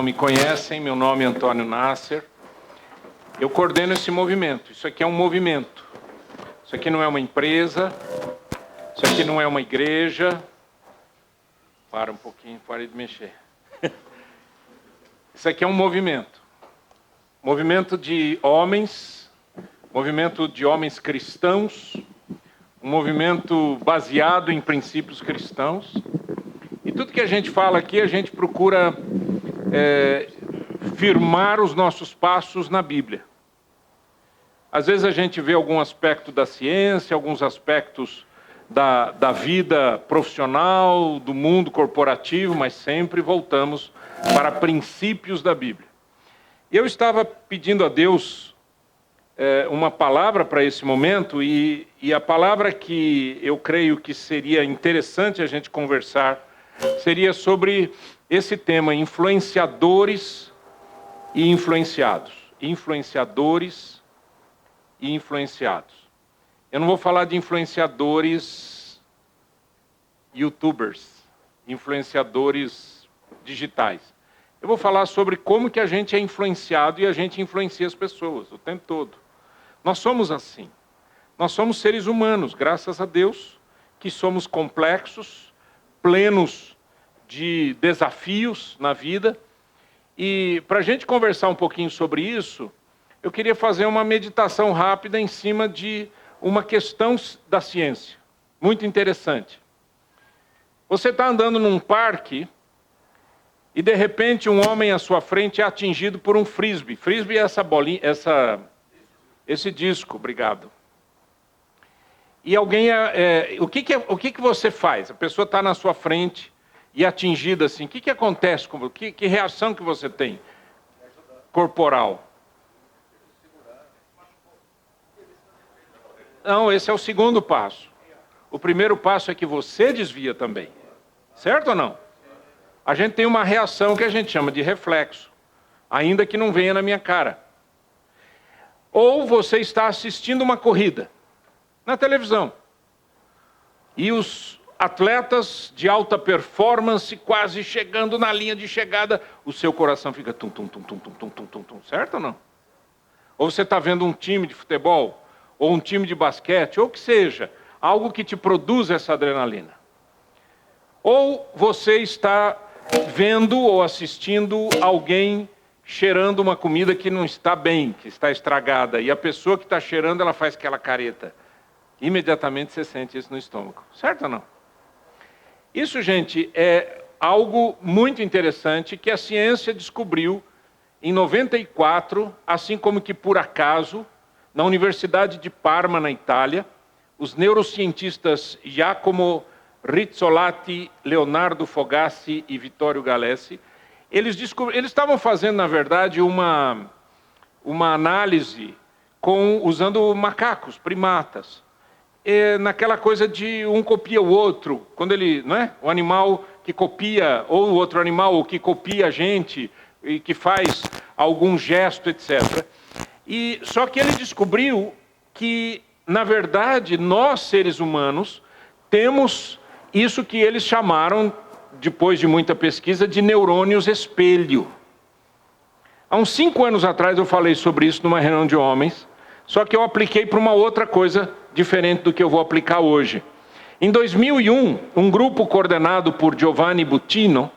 não me conhecem, meu nome é Antônio Nasser. Eu coordeno esse movimento. Isso aqui é um movimento. Isso aqui não é uma empresa. Isso aqui não é uma igreja. Para um pouquinho, pare de mexer. Isso aqui é um movimento. Movimento de homens cristãos, um movimento baseado em princípios cristãos. E tudo que a gente fala aqui, a gente procura firmar os nossos passos na Bíblia. Às vezes a gente vê algum aspecto da ciência, alguns aspectos da vida profissional, do mundo corporativo, mas sempre voltamos para princípios da Bíblia. Eu estava pedindo a Deus uma palavra para esse momento, e a palavra que eu creio que seria interessante a gente conversar seria sobre esse tema, influenciadores e influenciados. Influenciadores e influenciados. Eu não vou falar de influenciadores youtubers, influenciadores digitais. Eu vou falar sobre como que a gente é influenciado e a gente influencia as pessoas o tempo todo. Nós somos assim. Nós somos seres humanos, graças a Deus, que somos complexos, plenos de desafios na vida. E para a gente conversar um pouquinho sobre isso, eu queria fazer uma meditação rápida em cima de uma questão da ciência, muito interessante. Você está andando num parque e de repente um homem à sua frente é atingido por um frisbee. Frisbee é essa bolinha, esse disco, obrigado. E alguém, o que você faz? A pessoa está na sua frente e atingida assim. O que acontece? Que reação que você tem? Corporal. Não, esse é o segundo passo. O primeiro passo é que você desvia também. Certo ou não? A gente tem uma reação que a gente chama de reflexo, ainda que não venha na minha cara. Ou você está assistindo uma corrida na televisão e os atletas de alta performance quase chegando na linha de chegada, o seu coração fica tum, tum, tum, tum, tum, tum, tum, tum, tum, certo ou não? Ou você está vendo um time de futebol, ou um time de basquete, ou que seja, algo que te produz essa adrenalina. Ou você está vendo ou assistindo alguém cheirando uma comida que não está bem, que está estragada, e a pessoa que está cheirando, ela faz aquela careta. Imediatamente você sente isso no estômago. Certo ou não? Isso, gente, é algo muito interessante que a ciência descobriu em 94, assim como que por acaso, na Universidade de Parma, na Itália, os neurocientistas Giacomo Rizzolatti, Leonardo Fogassi e Vittorio Galesi, eles estavam fazendo, na verdade, uma análise usando macacos, primatas. Naquela coisa de um copia o outro, quando ele, não é? O animal que copia, ou o outro animal ou que copia a gente, e que faz algum gesto, etc. Só que ele descobriu que, na verdade, nós, seres humanos, temos isso que eles chamaram, depois de muita pesquisa, de neurônios espelho. Há uns 5 anos atrás eu falei sobre isso numa reunião de homens, só que eu apliquei para uma outra coisa diferente do que eu vou aplicar hoje. Em 2001, um grupo coordenado por Giovanni Buttino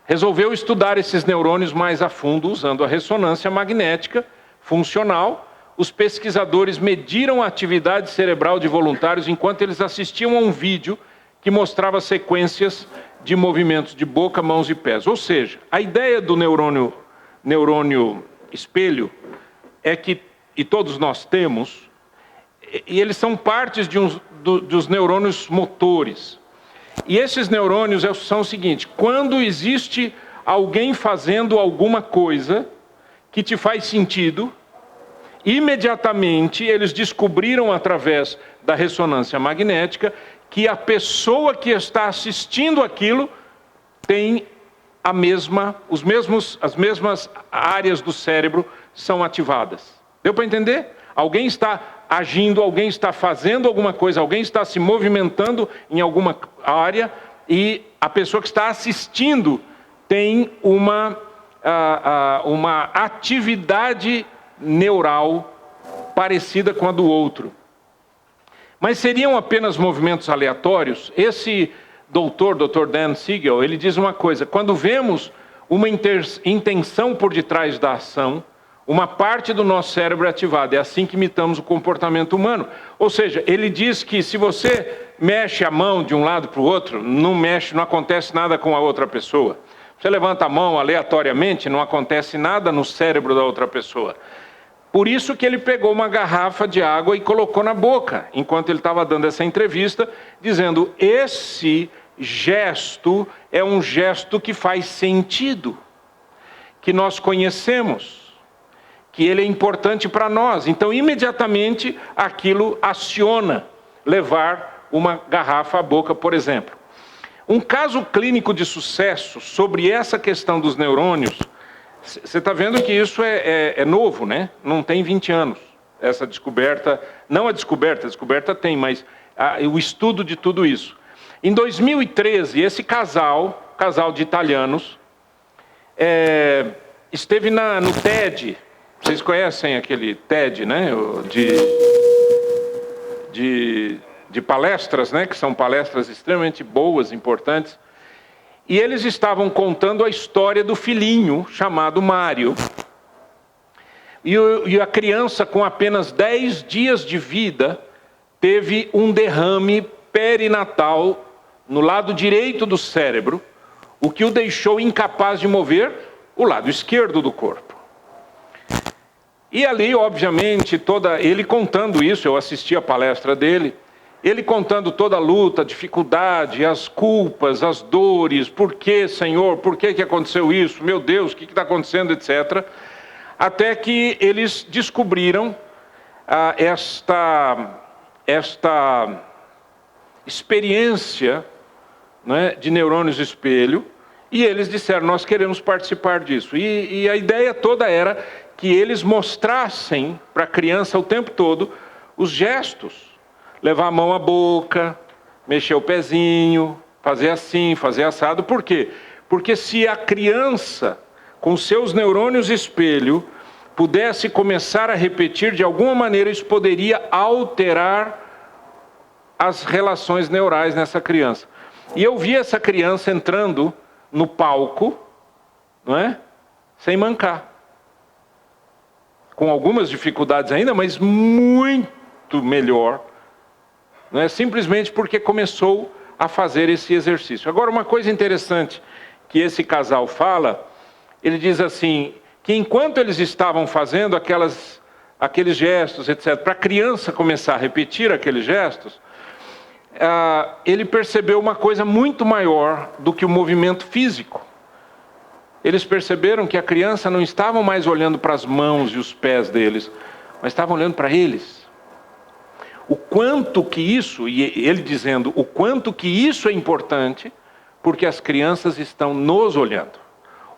resolveu estudar esses neurônios mais a fundo usando a ressonância magnética funcional. Os pesquisadores mediram a atividade cerebral de voluntários enquanto eles assistiam a um vídeo que mostrava sequências de movimentos de boca, mãos e pés. Ou seja, a ideia do neurônio espelho é que, e todos nós temos, e eles são partes dos neurônios motores. E esses neurônios são o seguinte: quando existe alguém fazendo alguma coisa que te faz sentido, imediatamente eles descobriram através da ressonância magnética que a pessoa que está assistindo aquilo tem as mesmas áreas do cérebro são ativadas. Deu para entender? Alguém está agindo, alguém está fazendo alguma coisa, alguém está se movimentando em alguma área e a pessoa que está assistindo tem uma uma atividade neural parecida com a do outro. Mas seriam apenas movimentos aleatórios? Esse Dr. Dan Siegel, ele diz uma coisa: quando vemos uma intenção por detrás da ação, uma parte do nosso cérebro é ativada. É assim que imitamos o comportamento humano. Ou seja, ele diz que se você mexe a mão de um lado para o outro, não acontece nada com a outra pessoa. Você levanta a mão aleatoriamente, não acontece nada no cérebro da outra pessoa. Por isso que ele pegou uma garrafa de água e colocou na boca, enquanto ele estava dando essa entrevista, dizendo: esse gesto é um gesto que faz sentido, que nós conhecemos, que ele é importante para nós. Então, imediatamente, aquilo aciona levar uma garrafa à boca, por exemplo. Um caso clínico de sucesso sobre essa questão dos neurônios, você está vendo que isso é novo, né? Não tem 20 anos, essa descoberta. Não a descoberta tem, mas o estudo de tudo isso. Em 2013, esse casal de italianos, esteve no TED. Vocês conhecem aquele TED, né? De palestras, né? Que são palestras extremamente boas, importantes. E eles estavam contando a história do filhinho chamado Mário. E a criança, com apenas 10 dias de vida, teve um derrame perinatal no lado direito do cérebro, o que o deixou incapaz de mover o lado esquerdo do corpo. E ali, obviamente, ele contando isso, eu assisti a palestra dele, ele contando toda a luta, a dificuldade, as culpas, as dores, por que, Senhor, por que aconteceu isso, meu Deus, o que está acontecendo, etc. Até que eles descobriram esta experiência, né, de neurônios espelho, e eles disseram: nós queremos participar disso. E a ideia toda era que eles mostrassem para a criança o tempo todo os gestos. Levar a mão à boca, mexer o pezinho, fazer assim, fazer assado. Por quê? Porque se a criança, com seus neurônios espelho, pudesse começar a repetir, de alguma maneira isso poderia alterar as relações neurais nessa criança. E eu vi essa criança entrando no palco, não é? Sem mancar. Com algumas dificuldades ainda, mas muito melhor. Não é? Simplesmente porque começou a fazer esse exercício. Agora, uma coisa interessante que esse casal fala, ele diz assim, que enquanto eles estavam fazendo aqueles gestos, etc., para a criança começar a repetir aqueles gestos, ele percebeu uma coisa muito maior do que o movimento físico. Eles perceberam que a criança não estava mais olhando para as mãos e os pés deles, mas estavam olhando para eles. O quanto que isso, e ele dizendo, o quanto que isso é importante, porque as crianças estão nos olhando.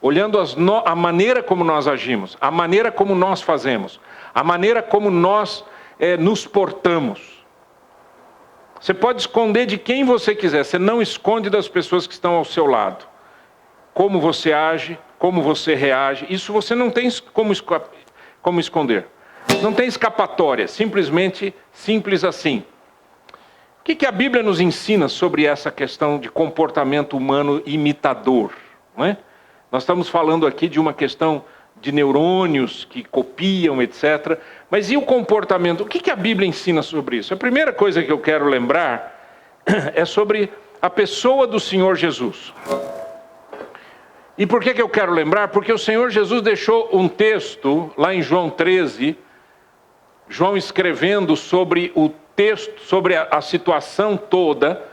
Olhando a maneira como nós agimos, a maneira como nós fazemos, a maneira como nós nos portamos. Você pode esconder de quem você quiser, você não esconde das pessoas que estão ao seu lado. Como você age, como você reage, isso você não tem como esconder. Não tem escapatória, simplesmente simples assim. O que a Bíblia nos ensina sobre essa questão de comportamento humano imitador? Não é? Nós estamos falando aqui de uma questão de neurônios que copiam, etc. Mas e o comportamento? O que a Bíblia ensina sobre isso? A primeira coisa que eu quero lembrar é sobre a pessoa do Senhor Jesus. E por que eu quero lembrar? Porque o Senhor Jesus deixou um texto lá em João 13, João escrevendo sobre o texto, sobre a situação toda.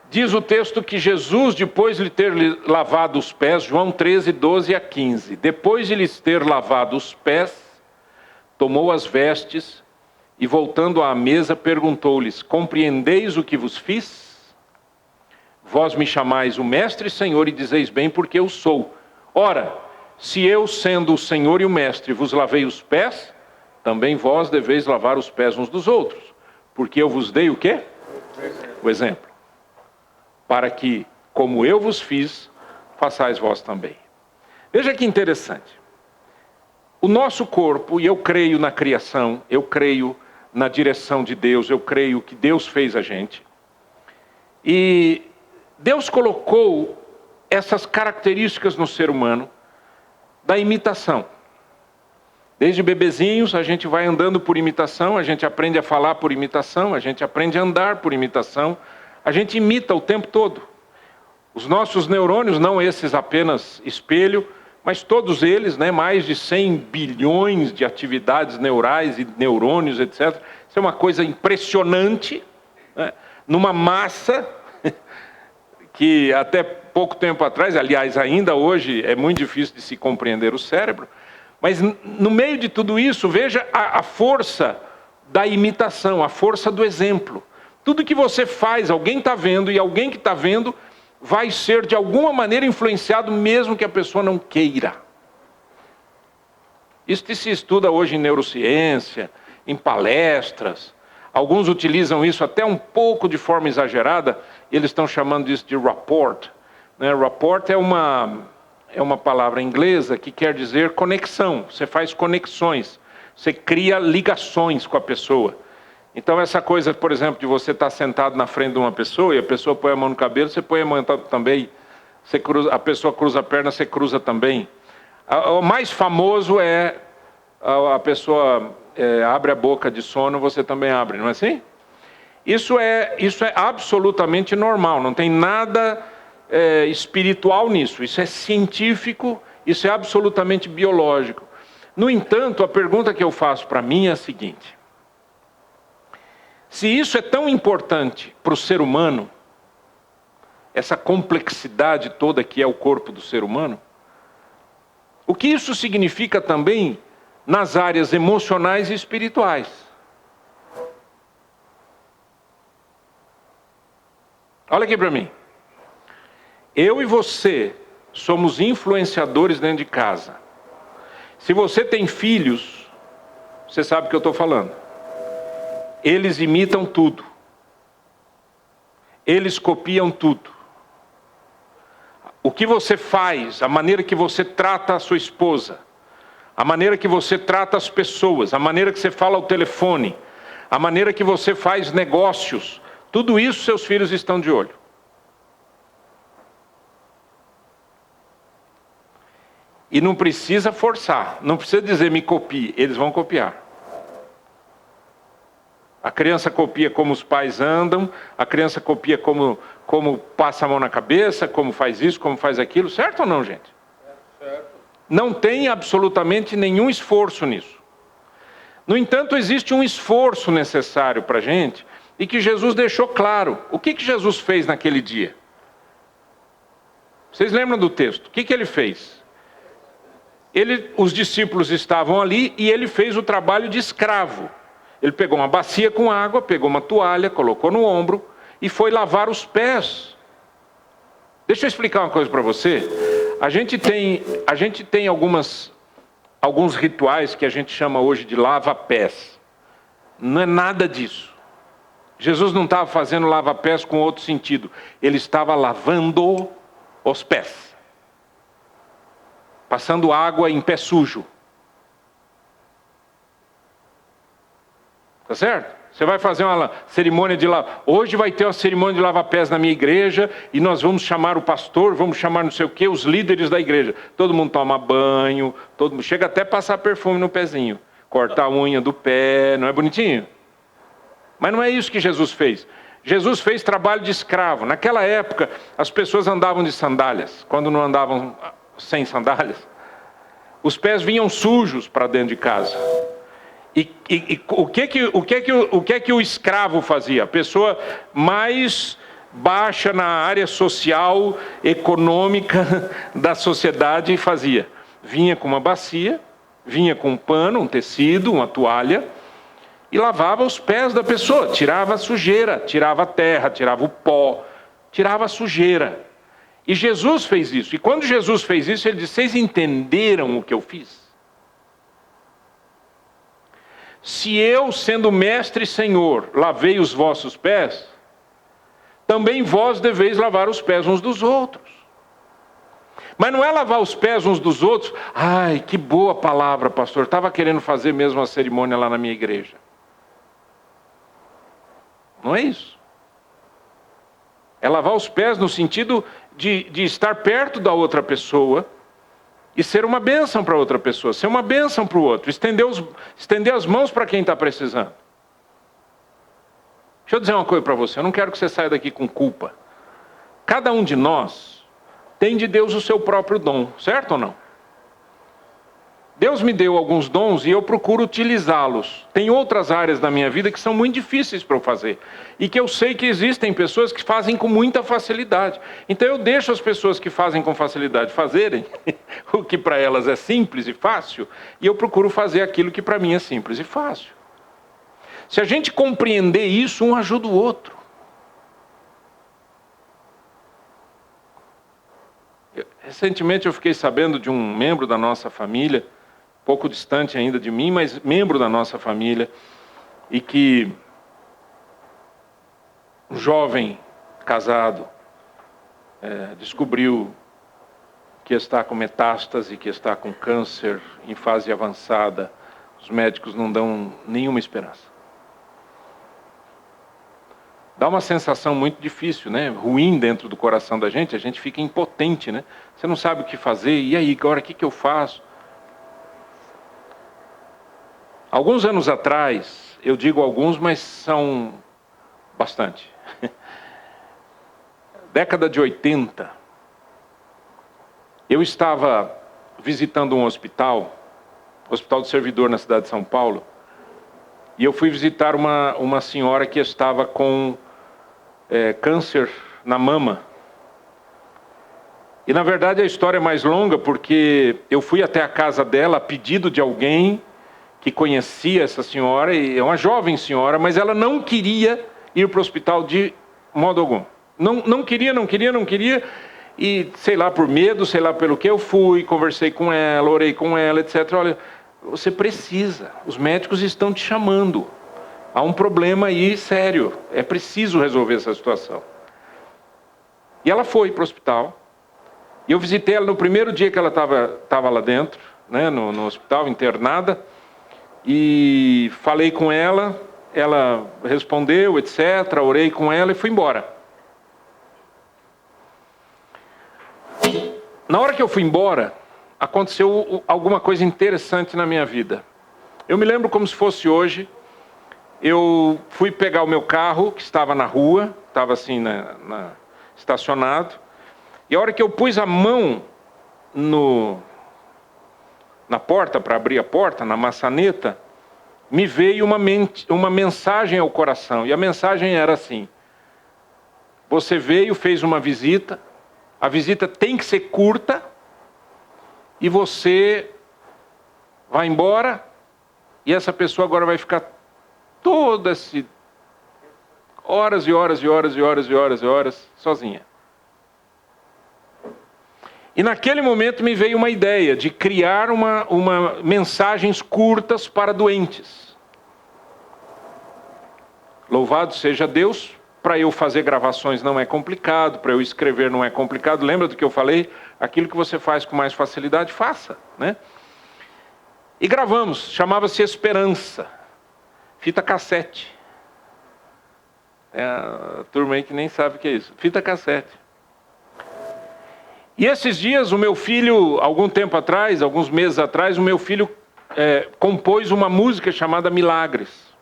Diz o texto que Jesus, depois de lhe ter lavado os pés, João 13, 12 a 15, depois de lhes ter lavado os pés, tomou as vestes e, voltando à mesa, perguntou-lhes: compreendeis o que vos fiz? Vós me chamais o Mestre e Senhor e dizeis bem, porque eu sou. Ora, se eu, sendo o Senhor e o Mestre, vos lavei os pés, também vós deveis lavar os pés uns dos outros. Porque eu vos dei o quê? O exemplo. Para que, como eu vos fiz, façais vós também. Veja que interessante. O nosso corpo, e eu creio na criação, eu creio na direção de Deus, eu creio que Deus fez a gente. E Deus colocou essas características no ser humano da imitação. Desde bebezinhos a gente vai andando por imitação, a gente aprende a falar por imitação, a gente aprende a andar por imitação, a gente imita o tempo todo. Os nossos neurônios, não esses apenas espelho, mas todos eles, mais de 100 bilhões de atividades neurais e neurônios, etc. Isso é uma coisa impressionante, numa massa que até pouco tempo atrás, aliás, ainda hoje é muito difícil de se compreender o cérebro, mas no meio de tudo isso, veja a força da imitação, a força do exemplo. Tudo que você faz, alguém está vendo, e alguém que está vendo vai ser de alguma maneira influenciado, mesmo que a pessoa não queira. Isso se estuda hoje em neurociência, em palestras. Alguns utilizam isso até um pouco de forma exagerada, eles estão chamando isso de rapport. Rapport é uma palavra inglesa que quer dizer conexão. Você faz conexões, você cria ligações com a pessoa. Então essa coisa, por exemplo, de você estar sentado na frente de uma pessoa e a pessoa põe a mão no cabelo, você põe a mão também. A pessoa cruza a perna, você cruza também. O mais famoso é a pessoa abre a boca de sono, você também abre, não é assim? Isso é absolutamente normal, não tem nada espiritual nisso. Isso é científico, isso é absolutamente biológico. No entanto, a pergunta que eu faço para mim é a seguinte: se isso é tão importante para o ser humano, essa complexidade toda que é o corpo do ser humano, o que isso significa também nas áreas emocionais e espirituais? Olha aqui para mim. Eu e você somos influenciadores dentro de casa. Se você tem filhos, você sabe o que eu estou falando. Eles imitam tudo. Eles copiam tudo. O que você faz, a maneira que você trata a sua esposa, a maneira que você trata as pessoas, a maneira que você fala ao telefone, a maneira que você faz negócios, tudo isso seus filhos estão de olho. E não precisa forçar, não precisa dizer me copie, eles vão copiar. A criança copia como os pais andam, a criança copia como passa a mão na cabeça, como faz isso, como faz aquilo, certo ou não, gente? Certo. Não tem absolutamente nenhum esforço nisso. No entanto, existe um esforço necessário para a gente, e que Jesus deixou claro. O que Jesus fez naquele dia? Vocês lembram do texto? O que ele fez? Os discípulos estavam ali e ele fez o trabalho de escravo. Ele pegou uma bacia com água, pegou uma toalha, colocou no ombro e foi lavar os pés. Deixa eu explicar uma coisa para você. A gente tem alguns rituais que a gente chama hoje de lava-pés. Não é nada disso. Jesus não estava fazendo lava-pés com outro sentido. Ele estava lavando os pés. Passando água em pé sujo. Tá certo? Você vai fazer uma cerimônia de lava. Hoje vai ter uma cerimônia de lava-pés na minha igreja e nós vamos chamar o pastor, vamos chamar não sei o quê, os líderes da igreja. Todo mundo toma banho, todo mundo chega até passar perfume no pezinho, cortar a unha do pé, não é bonitinho? Mas não é isso que Jesus fez. Jesus fez trabalho de escravo. Naquela época, as pessoas andavam de sandálias, quando não andavam sem sandálias. Os pés vinham sujos para dentro de casa. E o que que o escravo fazia? A pessoa mais baixa na área social, econômica da sociedade fazia. Vinha com uma bacia, vinha com um pano, um tecido, uma toalha, e lavava os pés da pessoa, tirava a sujeira, tirava a terra, tirava o pó, tirava a sujeira. E Jesus fez isso. E quando Jesus fez isso, ele disse: vocês entenderam o que eu fiz? Se eu, sendo mestre e senhor, lavei os vossos pés, também vós deveis lavar os pés uns dos outros. Mas não é lavar os pés uns dos outros. Ai, que boa palavra, pastor. Estava querendo fazer mesmo a cerimônia lá na minha igreja. Não é isso. É lavar os pés no sentido de estar perto da outra pessoa e ser uma bênção para outra pessoa, ser uma bênção para o outro, estender as mãos para quem está precisando. Deixa eu dizer uma coisa para você, eu não quero que você saia daqui com culpa. Cada um de nós tem de Deus o seu próprio dom, certo ou não? Deus me deu alguns dons e eu procuro utilizá-los. Tem outras áreas da minha vida que são muito difíceis para eu fazer. E que eu sei que existem pessoas que fazem com muita facilidade. Então eu deixo as pessoas que fazem com facilidade fazerem o que para elas é simples e fácil. E eu procuro fazer aquilo que para mim é simples e fácil. Se a gente compreender isso, um ajuda o outro. Recentemente eu fiquei sabendo de um membro da nossa família, pouco distante ainda de mim, mas membro da nossa família, e que um jovem casado descobriu que está com metástase, que está com câncer em fase avançada. Os médicos não dão nenhuma esperança. Dá uma sensação muito difícil, né? Ruim dentro do coração da gente, a gente fica impotente, né? Você não sabe o que fazer, e aí, agora o que eu faço? Alguns anos atrás, eu digo alguns, mas são bastante. Década de 80, eu estava visitando um hospital do Servidor na cidade de São Paulo, e eu fui visitar uma senhora que estava com câncer na mama. E na verdade a história é mais longa, porque eu fui até a casa dela a pedido de alguém que conhecia essa senhora, e é uma jovem senhora, mas ela não queria ir para o hospital de modo algum. Não queria, e sei lá por medo, sei lá pelo que, eu fui, conversei com ela, orei com ela, etc. Olha, você precisa, os médicos estão te chamando, há um problema aí sério, é preciso resolver essa situação. E ela foi para o hospital, e eu visitei ela no primeiro dia que ela estava lá dentro, né, no hospital, internada, e falei com ela, ela respondeu, etc., orei com ela e fui embora. Na hora que eu fui embora, aconteceu alguma coisa interessante na minha vida. Eu me lembro como se fosse hoje. Eu fui pegar o meu carro, que estava na rua, estava assim, estacionado, e a hora que eu pus a mão na porta, para abrir a porta, na maçaneta, me veio uma mensagem ao coração. E a mensagem era assim: você veio, fez uma visita, a visita tem que ser curta, e você vai embora, e essa pessoa agora vai ficar horas e horas e horas e horas e horas e horas sozinha. E naquele momento me veio uma ideia de criar mensagens curtas para doentes. Louvado seja Deus, para eu fazer gravações não é complicado, para eu escrever não é complicado. Lembra do que eu falei? Aquilo que você faz com mais facilidade, faça, né? E gravamos, chamava-se Esperança, fita cassete. É a turma aí que nem sabe o que é isso, fita cassete. E esses dias o meu filho, algum tempo atrás, alguns meses atrás, o meu filho compôs uma música chamada Milagres.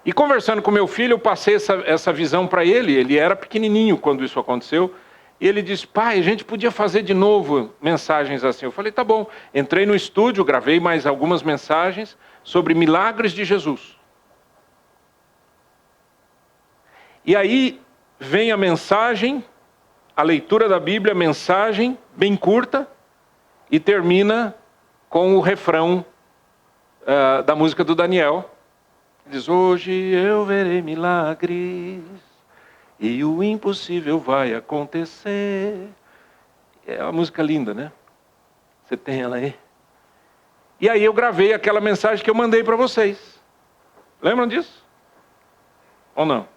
E conversando com meu filho, eu passei essa visão para ele. Ele era pequenininho quando isso aconteceu. E ele disse: pai, a gente podia fazer de novo mensagens assim. Eu falei: tá bom. Entrei no estúdio, gravei mais algumas mensagens sobre milagres de Jesus. E aí vem a mensagem, a leitura da Bíblia, mensagem bem curta, e termina com o refrão da música do Daniel. Diz: hoje eu verei milagres, e o impossível vai acontecer. É uma música linda, né? Você tem ela aí? E aí eu gravei aquela mensagem que eu mandei para vocês. Lembram disso? Ou não?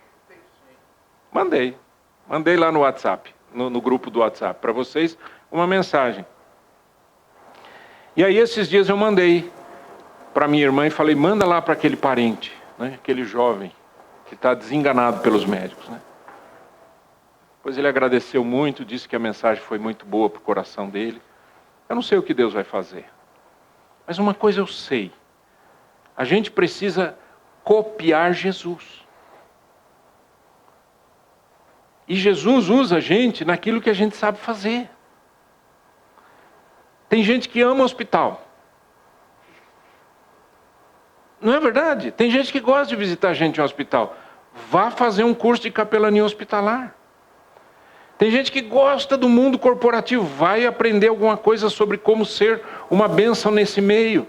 Mandei lá no WhatsApp. no grupo do WhatsApp para vocês uma mensagem. E aí esses dias eu mandei para minha irmã e falei, manda lá para aquele parente, né, aquele jovem que está desenganado pelos médicos, né? Pois ele agradeceu muito, disse que a mensagem foi muito boa para o coração dele. Eu não sei o que Deus vai fazer, mas uma coisa eu sei, a gente precisa copiar Jesus. E Jesus usa a gente naquilo que a gente sabe fazer. Tem gente que ama o hospital. Não é verdade? Tem gente que gosta de visitar gente em hospital. Vá fazer um curso de capelania hospitalar. Tem gente que gosta do mundo corporativo. Vai aprender alguma coisa sobre como ser uma bênção nesse meio.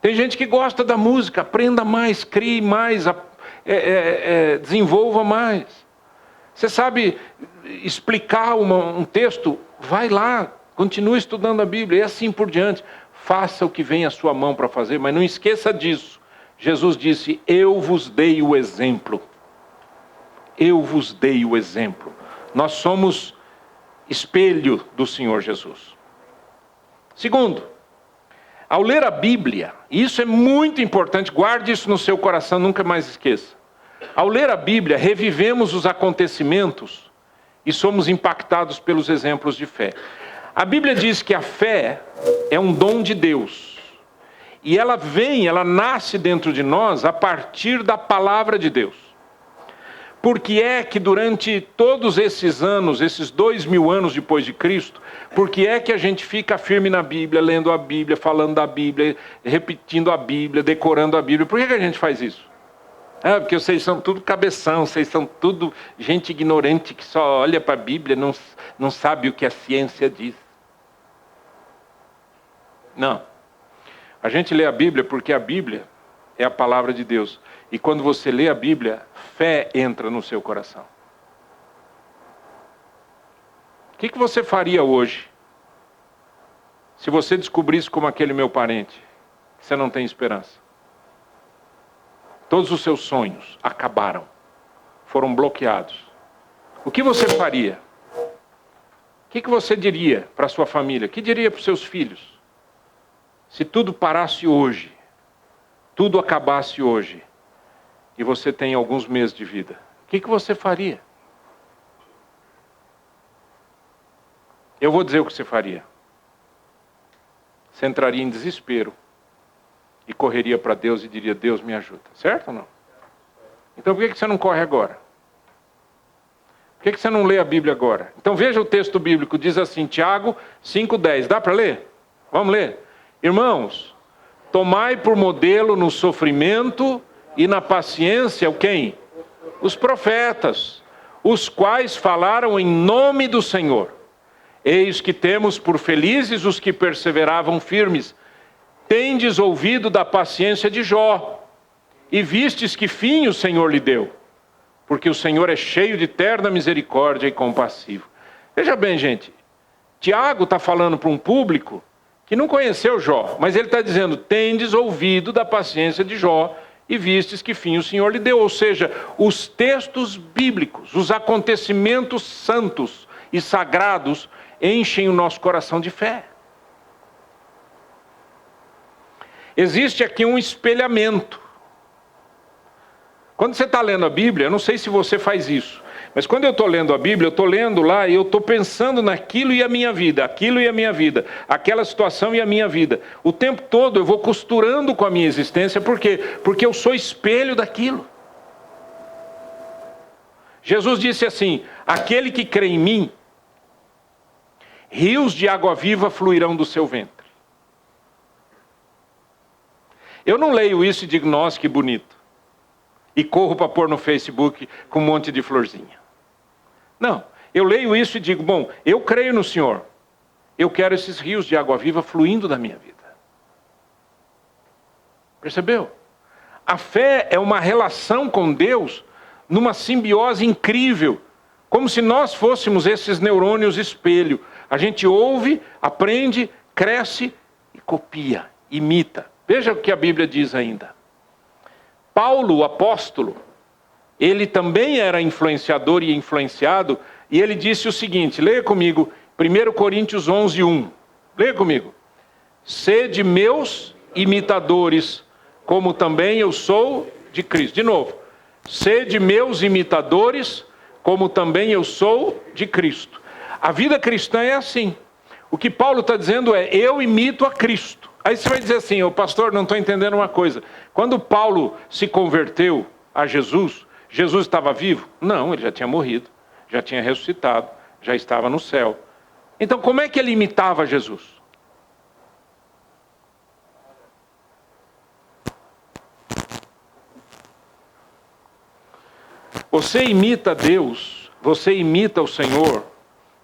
Tem gente que gosta da música. Aprenda mais, crie mais, desenvolva mais. Você sabe explicar um texto? Vai lá, continue estudando a Bíblia e assim por diante. Faça o que vem à sua mão para fazer, mas não esqueça disso. Jesus disse, eu vos dei o exemplo. Eu vos dei o exemplo. Nós somos espelho do Senhor Jesus. Segundo, ao ler a Bíblia, e isso é muito importante, guarde isso no seu coração, nunca mais esqueça. Ao ler a Bíblia, revivemos os acontecimentos e somos impactados pelos exemplos de fé. A Bíblia diz que a fé é um dom de Deus. E ela nasce dentro de nós a partir da palavra de Deus. Por que é que durante todos esses anos, esses 2000 anos depois de Cristo, por que é que a gente fica firme na Bíblia, lendo a Bíblia, falando da Bíblia, repetindo a Bíblia, decorando a Bíblia? Por que a gente faz isso? Porque vocês são tudo cabeção, vocês são tudo gente ignorante que só olha para a Bíblia, não sabe o que a ciência diz. Não. A gente lê a Bíblia porque a Bíblia é a palavra de Deus. E quando você lê a Bíblia, fé entra no seu coração. O que você faria hoje se você descobrisse como aquele meu parente, que você não tem esperança? Todos os seus sonhos acabaram, foram bloqueados. O que você faria? O que você diria para a sua família? O que diria para os seus filhos? Se tudo parasse hoje, tudo acabasse hoje, e você tem alguns meses de vida, o que você faria? Eu vou dizer o que você faria. Você entraria em desespero e correria para Deus e diria, Deus me ajuda. Certo ou não? Então por que você não corre agora? Por que você não lê a Bíblia agora? Então veja o texto bíblico, diz assim, Tiago 5,10. Dá para ler? Vamos ler? Irmãos, tomai por modelo no sofrimento e na paciência o quem? Os profetas, os quais falaram em nome do Senhor. Eis que temos por felizes os que perseveravam firmes. Tendes ouvido da paciência de Jó, e vistes que fim o Senhor lhe deu, porque o Senhor é cheio de terna misericórdia e compassivo. Veja bem, gente, Tiago está falando para um público que não conheceu Jó, mas ele está dizendo, tendes ouvido da paciência de Jó, e vistes que fim o Senhor lhe deu. Ou seja, os textos bíblicos, os acontecimentos santos e sagrados enchem o nosso coração de fé. Existe aqui um espelhamento. Quando você está lendo a Bíblia, eu não sei se você faz isso, mas quando eu estou lendo a Bíblia, eu estou lendo lá e eu estou pensando naquilo e a minha vida, aquilo e a minha vida, aquela situação e a minha vida. O tempo todo eu vou costurando com a minha existência, por quê? Porque eu sou espelho daquilo. Jesus disse assim, aquele que crê em mim, rios de água viva fluirão do seu ventre. Eu não leio isso e digo, nossa, que bonito. E corro para pôr no Facebook com um monte de florzinha. Não, eu leio isso e digo, bom, eu creio no Senhor. Eu quero esses rios de água viva fluindo da minha vida. Percebeu? A fé é uma relação com Deus numa simbiose incrível. Como se nós fôssemos esses neurônios espelho. A gente ouve, aprende, cresce e copia, imita. Veja o que a Bíblia diz ainda. Paulo, o apóstolo, ele também era influenciador e influenciado, E ele disse o seguinte, leia comigo, 1 Coríntios 11:1. Leia comigo. Sede meus imitadores, como também eu sou de Cristo. De novo. Sede meus imitadores, como também eu sou de Cristo. A vida cristã é assim. O que Paulo está dizendo é, eu imito a Cristo. Aí você vai dizer assim, ô pastor, não estou entendendo uma coisa. Quando Paulo se converteu a Jesus, Jesus estava vivo? Não, ele já tinha morrido, já tinha ressuscitado, já estava no céu. Então como é que ele imitava Jesus? Você imita Deus, você imita o Senhor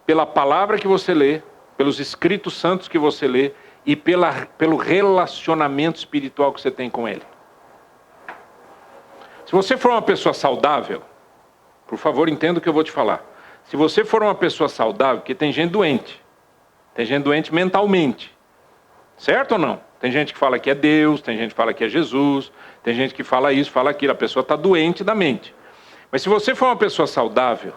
pela palavra que você lê, pelos escritos santos que você lê e pelo relacionamento espiritual que você tem com Ele. Se você for uma pessoa saudável, por favor, entenda o que eu vou te falar. Se você for uma pessoa saudável, porque tem gente doente mentalmente, certo ou não? Tem gente que fala que é Deus, tem gente que fala que é Jesus, tem gente que fala isso, fala aquilo, a pessoa está doente da mente. Mas se você for uma pessoa saudável,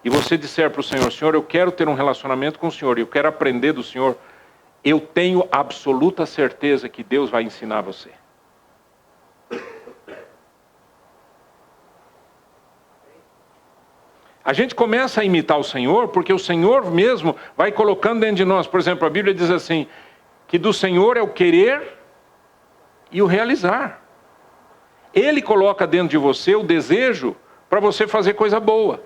e você disser para o Senhor, Senhor, eu quero ter um relacionamento com o Senhor, eu quero aprender do Senhor, eu tenho absoluta certeza que Deus vai ensinar você. A gente começa a imitar o Senhor, porque o Senhor mesmo vai colocando dentro de nós. Por exemplo, a Bíblia diz assim, que do Senhor é o querer e o realizar. Ele coloca dentro de você o desejo para você fazer coisa boa.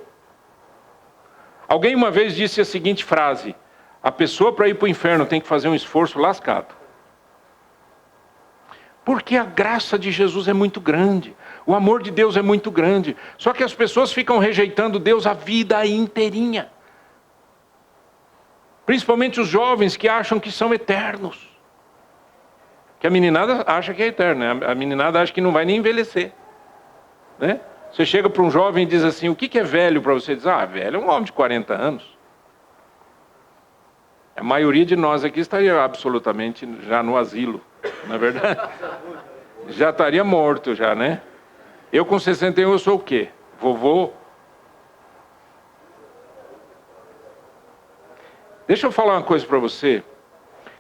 Alguém uma vez disse a seguinte frase, a pessoa para ir para o inferno tem que fazer um esforço lascado. Porque a graça de Jesus é muito grande, o amor de Deus é muito grande, só que as pessoas ficam rejeitando Deus a vida inteirinha. Principalmente os jovens que acham que são eternos. Que a meninada acha que é eterno, né? A meninada acha que não vai nem envelhecer, né? Você chega para um jovem e diz assim, o que é velho para você? Diz, velho é um homem de 40 anos. A maioria de nós aqui estaria absolutamente já no asilo, não é verdade? Já estaria morto já, né? Eu com 61 eu sou o quê? Vovô? Deixa eu falar uma coisa para você.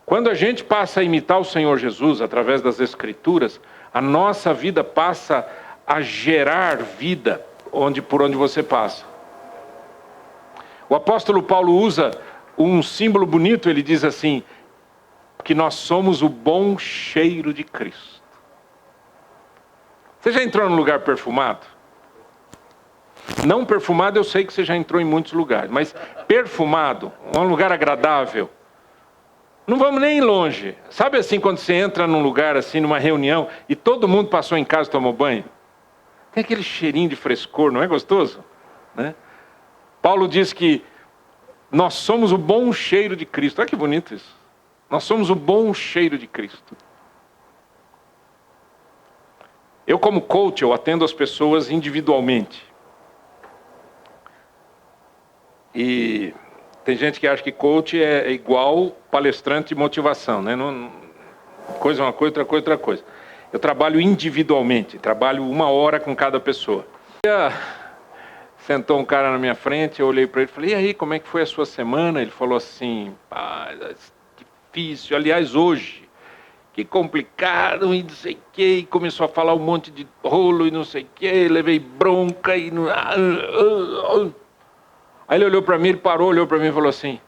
Quando a gente passa a imitar o Senhor Jesus através das Escrituras, a nossa vida passa a gerar vida por onde você passa. O apóstolo Paulo usa um símbolo bonito, ele diz assim, que nós somos o bom cheiro de Cristo. Você já entrou num lugar perfumado? Não perfumado, eu sei que você já entrou em muitos lugares, mas perfumado, um lugar agradável. Não vamos nem longe. Sabe assim, quando você entra num lugar assim, numa reunião, e todo mundo passou em casa e tomou banho? Tem aquele cheirinho de frescor, não é gostoso? Né? Paulo diz que nós somos o bom cheiro de Cristo. Olha que bonito isso. Nós somos o bom cheiro de Cristo. Eu como coach, eu atendo as pessoas individualmente. E tem gente que acha que coach é igual palestrante de motivação, né? Coisa é uma coisa, outra coisa, outra coisa. Eu trabalho individualmente, trabalho 1 hora com cada pessoa. Sentou um cara na minha frente, eu olhei para ele e falei, e aí, como é que foi a sua semana? Ele falou assim, difícil, aliás, hoje, que complicado, e não sei o que, e começou a falar um monte de rolo e não sei o que, levei bronca e... Aí ele olhou para mim, ele parou, olhou para mim e falou assim,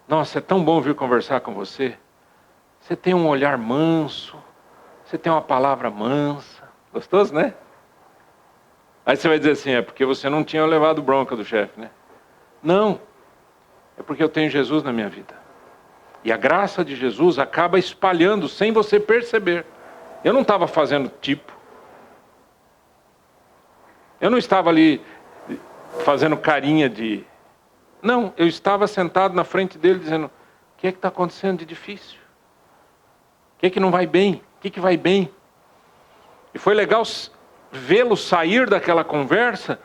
nossa, é tão bom vir conversar com você, você tem um olhar manso, você tem uma palavra mansa, gostoso, né? Aí você vai dizer assim, é porque você não tinha levado bronca do chefe, né? Não, é porque eu tenho Jesus na minha vida. E a graça de Jesus acaba espalhando sem você perceber. Eu não estava fazendo tipo. Eu não estava ali fazendo carinha de... Não, eu estava sentado na frente dele dizendo, o que é que está acontecendo de difícil? O que é que não vai bem? O que é que vai bem? E foi legal vê-lo sair daquela conversa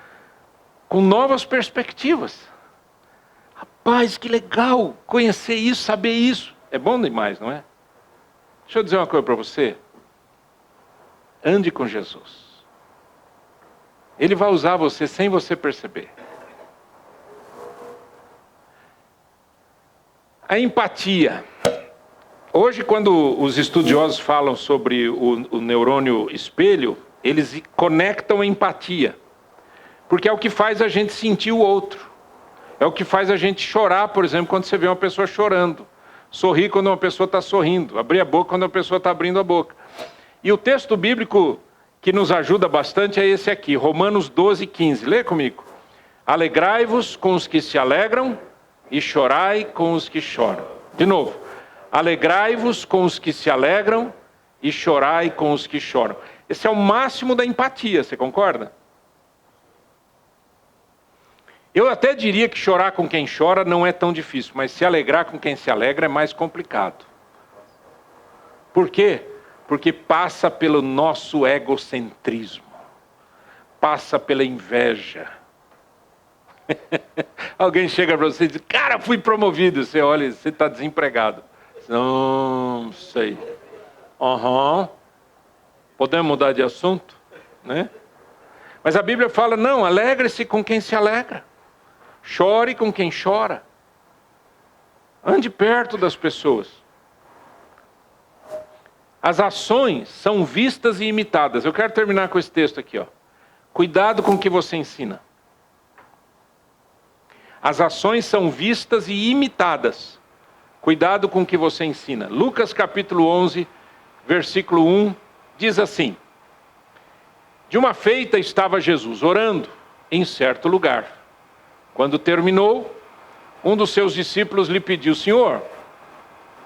com novas perspectivas. Rapaz, que legal conhecer isso, saber isso. É bom demais, não é? Deixa eu dizer uma coisa para você. Ande com Jesus. Ele vai usar você sem você perceber. A empatia. Hoje, quando os estudiosos falam sobre o neurônio espelho, eles conectam a empatia. Porque é o que faz a gente sentir o outro. É o que faz a gente chorar, por exemplo, quando você vê uma pessoa chorando. Sorrir quando uma pessoa está sorrindo. Abrir a boca quando uma pessoa está abrindo a boca. E o texto bíblico que nos ajuda bastante é esse aqui, Romanos 12, 15. Lê comigo. Alegrai-vos com os que se alegram e chorai com os que choram. De novo. Alegrai-vos com os que se alegram e chorai com os que choram. Esse é o máximo da empatia, você concorda? Eu até diria que chorar com quem chora não é tão difícil, mas se alegrar com quem se alegra é mais complicado. Por quê? Porque passa pelo nosso egocentrismo, passa pela inveja. Alguém chega para você e diz, cara, fui promovido. Você olha, você está desempregado. Não sei. Podemos mudar de assunto? Né? Mas a Bíblia fala, não, alegre-se com quem se alegra. Chore com quem chora. Ande perto das pessoas. As ações são vistas e imitadas. Eu quero terminar com esse texto aqui, ó. Cuidado com o que você ensina. As ações são vistas e imitadas. Cuidado com o que você ensina. Lucas capítulo 11, versículo 1, diz assim. De uma feita estava Jesus orando em certo lugar. Quando terminou, um dos seus discípulos lhe pediu, Senhor,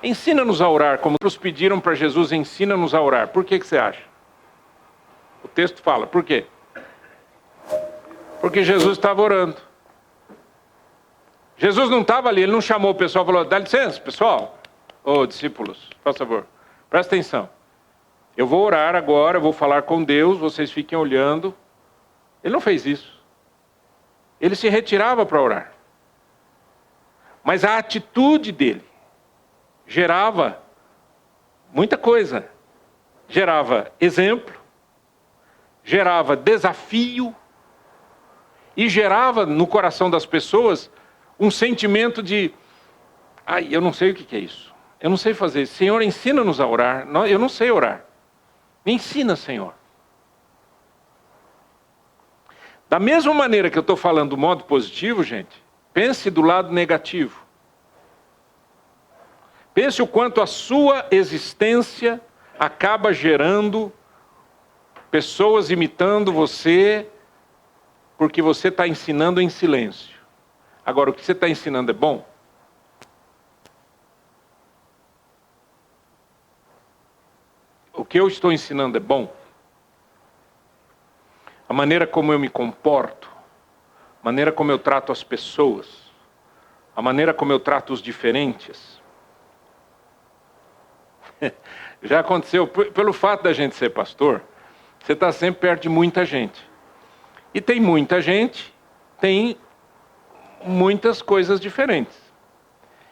ensina-nos a orar, como os pediram para Jesus, ensina-nos a orar. Por que você acha? O texto fala, por quê? Porque Jesus estava orando. Jesus não estava ali, ele não chamou o pessoal e falou, dá licença, pessoal. Ô, discípulos, por favor, presta atenção. Eu vou orar agora, eu vou falar com Deus, vocês fiquem olhando. Ele não fez isso. Ele se retirava para orar. Mas a atitude dele gerava muita coisa. Gerava exemplo, gerava desafio e gerava no coração das pessoas um sentimento de, eu não sei o que é isso. Eu não sei fazer isso. Senhor, ensina-nos a orar. Eu não sei orar. Me ensina, Senhor. Da mesma maneira que eu estou falando do modo positivo, gente, pense do lado negativo. Pense o quanto a sua existência acaba gerando pessoas imitando você, porque você está ensinando em silêncio. Agora, o que você está ensinando é bom? O que eu estou ensinando é bom? A maneira como eu me comporto, a maneira como eu trato as pessoas, a maneira como eu trato os diferentes. Já aconteceu, pelo fato da gente ser pastor, você está sempre perto de muita gente. E tem muita gente, tem muitas coisas diferentes.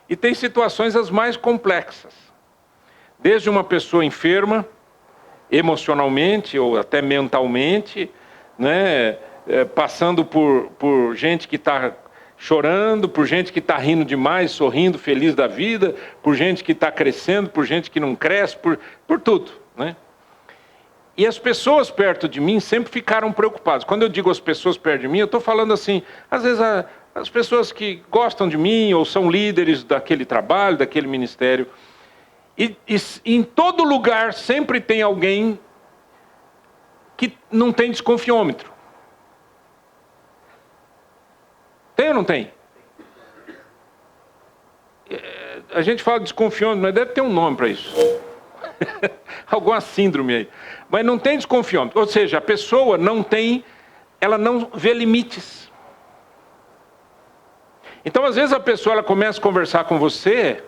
E tem situações as mais complexas. Desde uma pessoa enferma, emocionalmente ou até mentalmente, né, passando por gente que está chorando, por gente que está rindo demais, sorrindo, feliz da vida, por gente que está crescendo, por gente que não cresce, por tudo, né? E as pessoas perto de mim sempre ficaram preocupadas. Quando eu digo as pessoas perto de mim, eu estou falando assim, às vezes as pessoas que gostam de mim ou são líderes daquele trabalho, daquele ministério. E em todo lugar sempre tem alguém que não tem desconfiômetro. Tem ou não tem? A gente fala desconfiômetro, mas deve ter um nome para isso. Alguma síndrome aí. Mas não tem desconfiômetro. Ou seja, a pessoa ela não vê limites. Então, às vezes a pessoa ela começa a conversar com você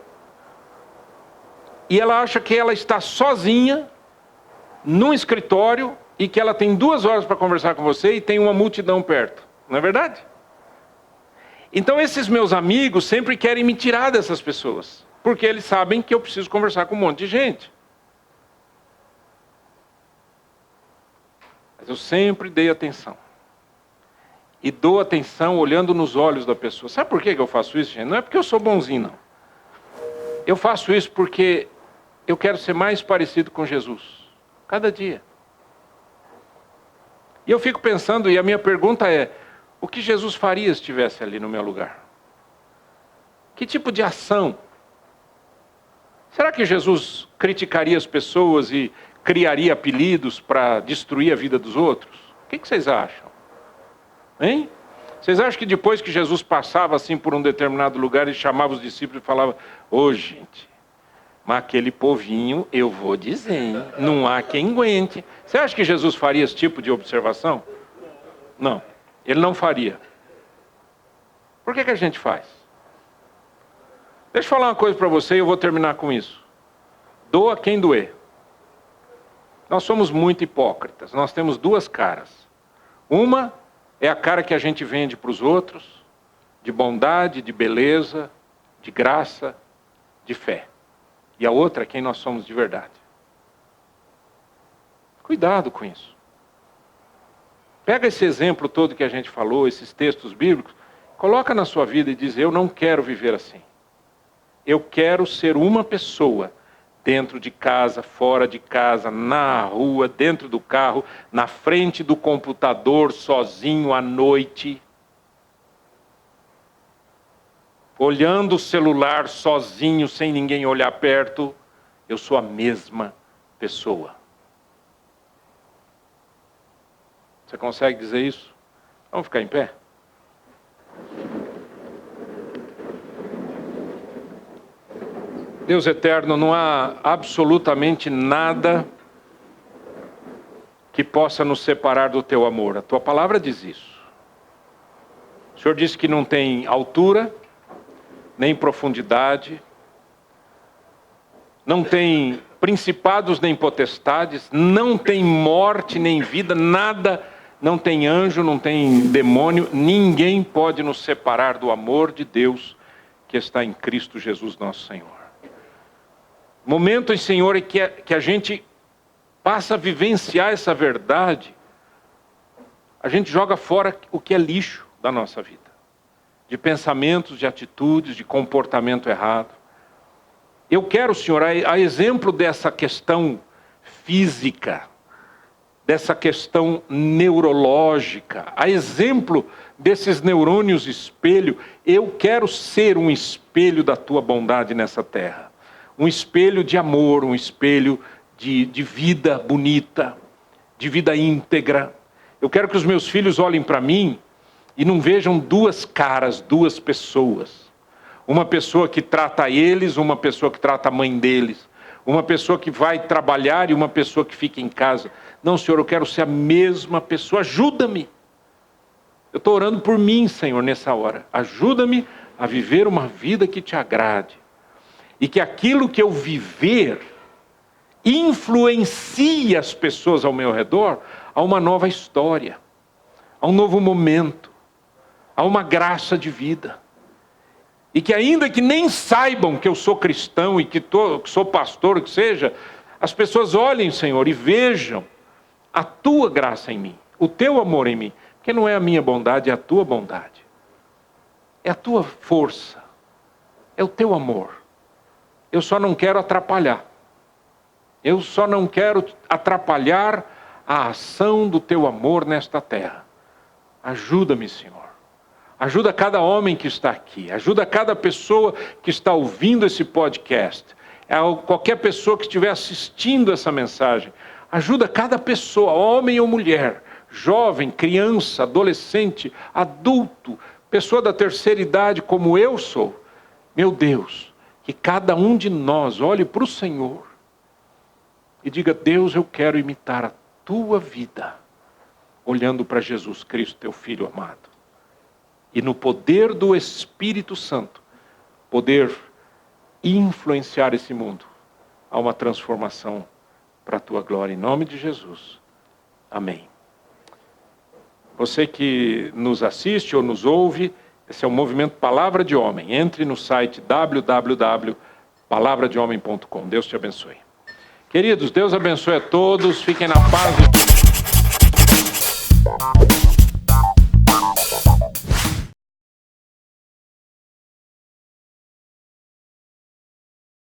e ela acha que ela está sozinha num escritório e que ela tem 2 horas para conversar com você e tem uma multidão perto. Não é verdade? Então esses meus amigos sempre querem me tirar dessas pessoas, porque eles sabem que eu preciso conversar com um monte de gente. Mas eu sempre dei atenção. E dou atenção olhando nos olhos da pessoa. Sabe por que eu faço isso, gente? Não é porque eu sou bonzinho, não. Eu faço isso porque eu quero ser mais parecido com Jesus, cada dia. E eu fico pensando, e a minha pergunta é, o que Jesus faria se estivesse ali no meu lugar? Que tipo de ação? Será que Jesus criticaria as pessoas e criaria apelidos para destruir a vida dos outros? O que vocês acham? Hein? Vocês acham que depois que Jesus passava assim por um determinado lugar, ele chamava os discípulos e falava, ô gente, mas aquele povinho, eu vou dizer, hein? Não há quem aguente. Você acha que Jesus faria esse tipo de observação? Não, ele não faria. Por que a gente faz? Deixa eu falar uma coisa para você e eu vou terminar com isso. Doa quem doer. Nós somos muito hipócritas, nós temos duas caras. Uma é a cara que a gente vende para os outros, de bondade, de beleza, de graça, de fé. E a outra é quem nós somos de verdade. Cuidado com isso. Pega esse exemplo todo que a gente falou, esses textos bíblicos, coloca na sua vida e diz, eu não quero viver assim. Eu quero ser uma pessoa, dentro de casa, fora de casa, na rua, dentro do carro, na frente do computador, sozinho à noite, olhando o celular sozinho, sem ninguém olhar perto, eu sou a mesma pessoa. Você consegue dizer isso? Vamos ficar em pé? Deus eterno, não há absolutamente nada que possa nos separar do teu amor. A tua palavra diz isso. O Senhor disse que não tem altura, nem profundidade, não tem principados nem potestades, não tem morte nem vida, nada, não tem anjo, não tem demônio, ninguém pode nos separar do amor de Deus que está em Cristo Jesus nosso Senhor. Momentos, Senhor, em que a gente passa a vivenciar essa verdade, a gente joga fora o que é lixo da nossa vida. De pensamentos, de atitudes, de comportamento errado. Eu quero, Senhor, a exemplo dessa questão física, dessa questão neurológica, a exemplo desses neurônios espelho, eu quero ser um espelho da tua bondade nessa terra. Um espelho de amor, um espelho de vida bonita, de vida íntegra. Eu quero que os meus filhos olhem para mim e não vejam duas caras, duas pessoas. Uma pessoa que trata eles, uma pessoa que trata a mãe deles. Uma pessoa que vai trabalhar e uma pessoa que fica em casa. Não, Senhor, eu quero ser a mesma pessoa. Ajuda-me. Eu estou orando por mim, Senhor, nessa hora. Ajuda-me a viver uma vida que te agrade. E que aquilo que eu viver influencie as pessoas ao meu redor a uma nova história, a um novo momento, a uma graça de vida. E que ainda que nem saibam que eu sou cristão e que sou pastor, que seja, as pessoas olhem, Senhor, e vejam a tua graça em mim, o teu amor em mim. Porque não é a minha bondade, é a tua bondade. É a tua força, é o teu amor. Eu só não quero atrapalhar. Eu só não quero atrapalhar a ação do teu amor nesta terra. Ajuda-me, Senhor. Ajuda cada homem que está aqui. Ajuda cada pessoa que está ouvindo esse podcast. Qualquer pessoa que estiver assistindo essa mensagem. Ajuda cada pessoa, homem ou mulher, jovem, criança, adolescente, adulto, pessoa da terceira idade como eu sou. Meu Deus, que cada um de nós olhe para o Senhor e diga, Deus, eu quero imitar a tua vida, olhando para Jesus Cristo, teu Filho amado. E no poder do Espírito Santo, poder influenciar esse mundo a uma transformação para a tua glória. Em nome de Jesus. Amém. Você que nos assiste ou nos ouve, esse é o movimento Palavra de Homem. Entre no site www.palavradehomem.com. Deus te abençoe. Queridos, Deus abençoe a todos. Fiquem na paz de Deus.